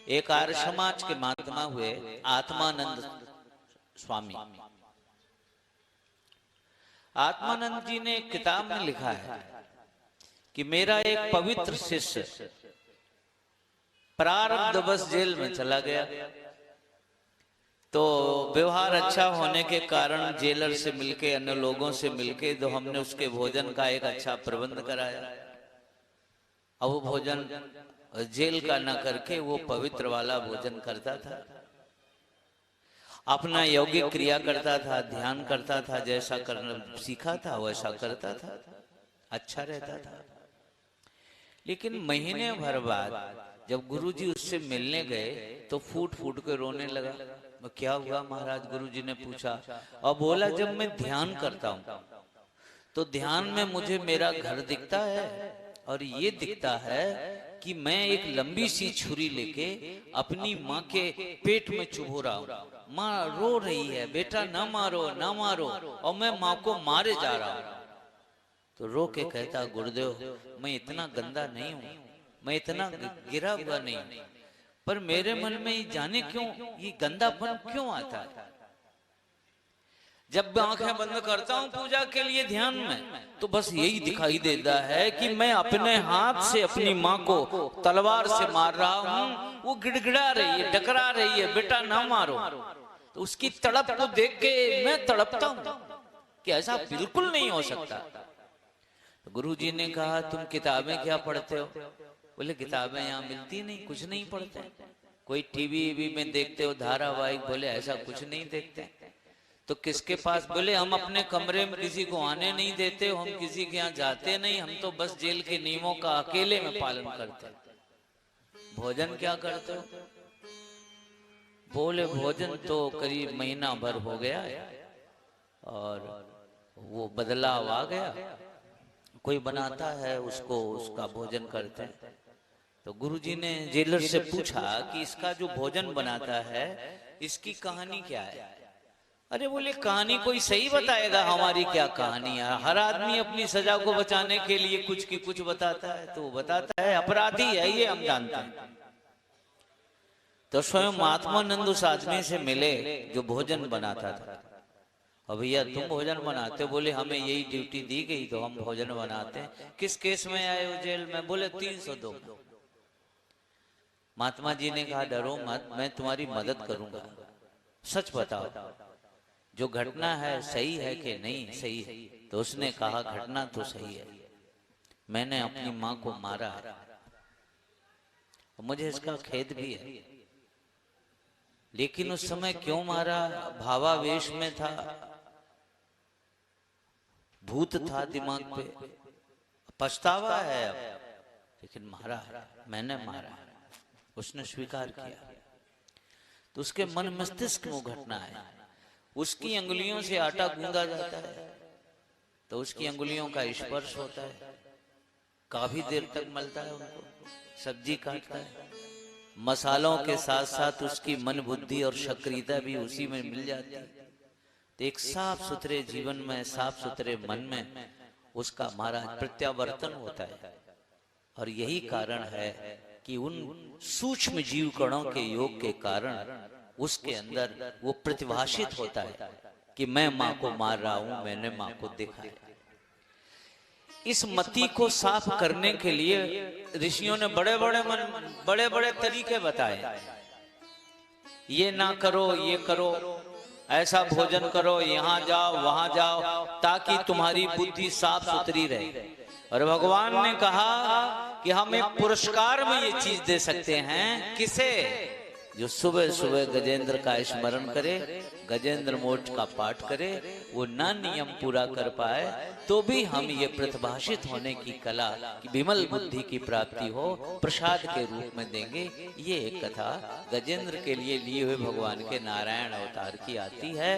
एक आर्य समाज के महात्मा हुए आत्मानंद स्वामी। आत्मानंद जी ने एक किताब में लिखा है कि मेरा एक पवित्र शिष्य प्रारब्धवश जेल में चला गया, तो व्यवहार अच्छा होने के कारण जेलर से मिलके, अन्य लोगों से मिलके, तो हमने उसके भोजन का एक अच्छा प्रबंध कराया। अब वो भोजन जेल का न करके वो पवित्र वाला भोजन करता था, अपना यौगिक क्रिया करता था, ध्यान करता था, जैसा करना सीखा था वैसा करता था, अच्छा रहता था। लेकिन महीने भर बाद जब गुरुजी उससे मिलने गए तो फूट फूट के रोने लगा। क्या हुआ महाराज? गुरुजी ने पूछा और बोला, जब मैं ध्यान करता हूं तो ध्यान में मुझे मेरा घर दिखता है और ये दिखता है कि मैं एक लंबी सी छुरी लेके अपनी माँ के पेट में चुभो रहा हूं। माँ रो रही है, बेटा ना मारो ना मारो, और मैं माँ को मारे जा रहा हूं। तो रो के कहता, गुरुदेव मैं इतना गंदा नहीं हूं, मैं इतना गिरा हुआ नहीं हूं, पर मेरे मन में जाने क्यों ये गंदापन क्यों आता है। जब मैं आंखें बंद करता हूं पूजा के लिए ध्यान में, तो बस यही दिखाई देता है कि मैं अपने हाथ से अपनी माँ को तलवार से मार रहा हूं। वो गिड़गिड़ा रही है, डकरा रही है, बेटा ना मारो। तो उसकी तड़प को देख के मैं तड़पता हूं कि ऐसा बिल्कुल नहीं हो सकता। तो गुरुजी ने कहा, तुम किताबें क्या पढ़ते हो? बोले, किताबें यहाँ मिलती नहीं, कुछ नहीं पढ़ते। कोई टीवी में देखते हो धारावाहिक? बोले, ऐसा कुछ नहीं देखते। तो किसके पास? बोले, हम अपने कमरे में किसी को आने नहीं देते, हम किसी के यहाँ जाते नहीं, हम तो बस जेल के नियमों का अकेले में पालन करते। भोजन क्या करते हो? बोले, भोजन तो करीब महीना भर हो गया और वो बदलाव आ गया, कोई बनाता है उसको, उसका भोजन करते हैं। तो गुरुजी ने जेलर से पूछा कि इसका जो भोजन बनाता है इसकी कहानी क्या है? अरे बोले, कहानी कोई सही बताएगा, हमारी क्या कहानी है? हर आदमी अपनी सजा को बचाने के लिए कुछ की कुछ बताता है, तो वो बताता है अपराधी है, ये हम जानते हैं। तो स्वयं आत्मानंद उस आदमी से मिले जो भोजन बनाता था। और भैया तुम भोजन बनाते हो? बोले, हमें यही ड्यूटी दी गई तो हम भोजन बनाते हैं। किस केस में आए हो जेल में? बोले, 302। महात्मा जी ने कहा, डरो मत, मैं तुम्हारी मदद करूंगा, सच बताओ जो घटना है सही है कि नहीं सही है? तो उसने कहा, घटना तो सही है, मैंने अपनी माँ को मारा है, मुझे इसका खेद भी है। लेकिन उस समय क्यों मारा? भावावेश में था, भूत था दिमाग पे, पछतावा है अब, लेकिन मारा है, मैंने मारा है। उसने स्वीकार किया। तो उसके मन मस्तिष्क में घटना है, उसकी अंगुलियों से आटा गूंदा जाता है तो उसकी अंगुलियों का स्पर्श होता है, काफी देर तक मलता है उनको, सब्जी काटता है, मसालों के साथ साथ उसकी मन बुद्धि और सक्रियता भी उसी में मिल जाती है। तो एक साफ सुथरे जीवन में, साफ सुथरे मन में उसका महाराज प्रत्यावर्तन होता है। और यही कारण है कि उन सूक्ष्म जीव कणों के योग के कारण उसके अंदर वो प्रतिभाषित होता है कि मैं माँ को मार रहा हूं, मैंने माँ को देखा है। इस मति को साफ करने के लिए ऋषियों ने बड़े बड़े तरीके बताए। ये ना करो, ये करो, ऐसा भोजन करो, यहाँ जाओ वहां जाओ, ताकि तुम्हारी बुद्धि साफ सुथरी रहे। और भगवान ने कहा कि हम एक पुरस्कार में ये चीज दे सकते हैं। किसे? जो सुबह सुबह गजेंद्र का स्मरण करे, गजेंद्र मोक्ष का पाठ करे, वो ना नियम पूरा कर पाए तो भी हम ये प्रतिभाषित होने की कला की विमल बुद्धि की प्राप्ति हो, प्रसाद के रूप में देंगे। ये एक कथा गजेंद्र के लिए लिए हुए भगवान के नारायण अवतार की आती है।